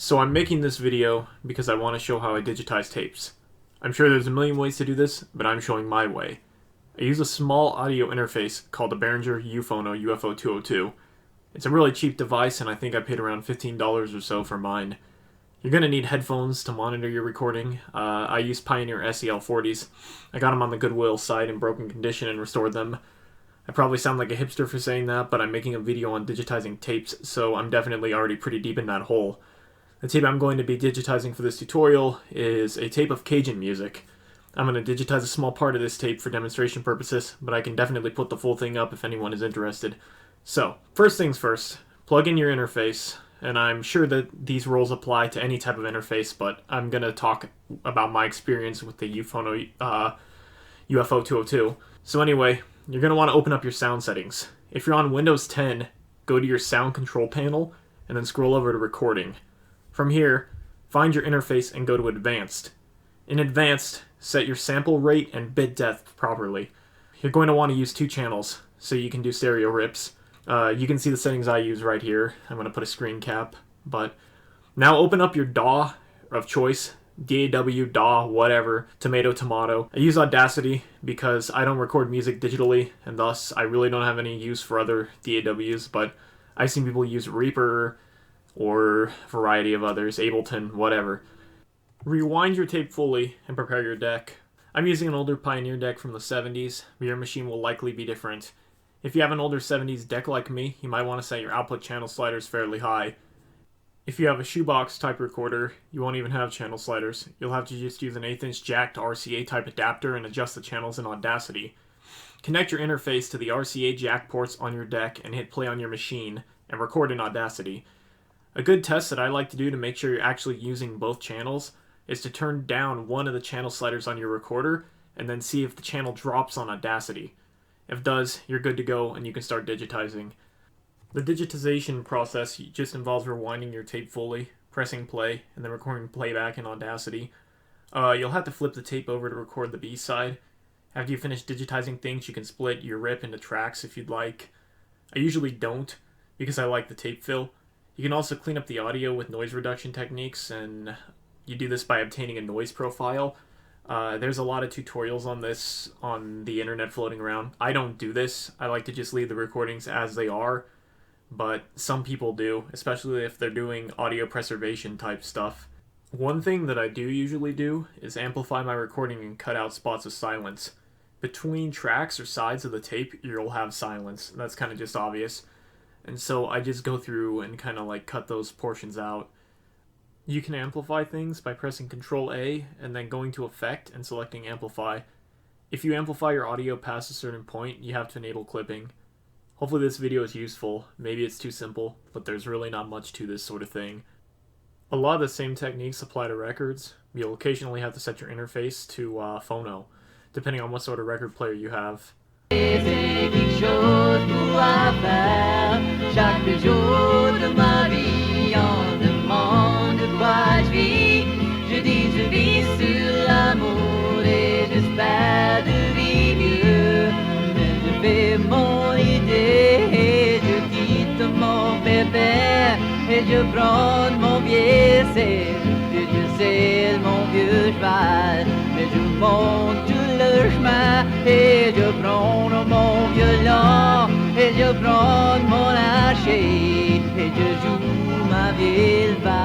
So I'm making this video because I want to show how I digitize tapes. I'm sure there's a million ways to do this, but I'm showing my way. I use a small audio interface called the Behringer UPhono UFO202. It's a really cheap device, and I think I paid around $15 or so for mine. You're going to need headphones to monitor your recording. I use Pioneer SEL40s. I got them on the Goodwill site in broken condition and restored them. I probably sound like a hipster for saying that, but I'm making a video on digitizing tapes, so I'm definitely already pretty deep in that hole. The tape I'm going to be digitizing for this tutorial is a tape of Cajun music. I'm going to digitize a small part of this tape for demonstration purposes, but I can definitely put the full thing up if anyone is interested. So, first things first, plug in your interface, and I'm sure that these rules apply to any type of interface, but I'm going to talk about my experience with the UPhono UFO202. So anyway, you're going to want to open up your sound settings. If you're on Windows 10, go to your sound control panel, and then scroll over to recording. From here, find your interface and go to Advanced. In Advanced, set your sample rate and bit depth properly. You're going to want to use 2 channels, so you can do stereo rips. You can see the settings I use right here. I'm going to put a screen cap. But now open up your DAW of choice, DAW, DAW, whatever, tomato. I use Audacity because I don't record music digitally, and thus I really don't have any use for other DAWs, but I've seen people use Reaper, or a variety of others, Ableton, whatever. Rewind your tape fully and prepare your deck. I'm using an older Pioneer deck from the 70s, but your machine will likely be different. If you have an older 70s deck like me, you might want to set your output channel sliders fairly high. If you have a shoebox type recorder, you won't even have channel sliders. You'll have to just use an 1/8" jack to RCA type adapter and adjust the channels in Audacity. Connect your interface to the RCA jack ports on your deck and hit play on your machine, and record in Audacity. A good test that I like to do to make sure you're actually using both channels is to turn down one of the channel sliders on your recorder and then see if the channel drops on Audacity. If it does, you're good to go and you can start digitizing. The digitization process just involves rewinding your tape fully, pressing play, and then recording playback in Audacity. You'll have to flip the tape over to record the B-side. After you finish digitizing things, you can split your rip into tracks if you'd like. I usually don't, because I like the tape fill. You can also clean up the audio with noise reduction techniques, and you do this by obtaining a noise profile. There's a lot of tutorials on this on the internet floating around. I don't do this. I like to just leave the recordings as they are, but some people do, especially if they're doing audio preservation type stuff. One thing that I do usually do is amplify my recording and cut out spots of silence. Between tracks or sides of the tape, you'll have silence. That's kind of just obvious. And so I just go through and kind of like cut those portions out. You can amplify things by pressing Ctrl A and then going to Effect and selecting Amplify. If you amplify your audio past a certain point, you have to enable clipping. Hopefully this video is useful. Maybe it's too simple, but there's really not much to this sort of thing. A lot of the same techniques apply to records. You'll occasionally have to set your interface to phono, depending on what sort of record player you have. Chaque jour de ma vie, on demande quoi je vis. Je dis je vis sur l'amour et j'espère de vivre mieux. Mais je fais mon idée et je quitte mon pépère et je prends mon vieux sel et je sais mon vieux cheval. Mais je monte tout le chemin et je prends mon violon et je prends mon lâcher et je joue ma vieille valse.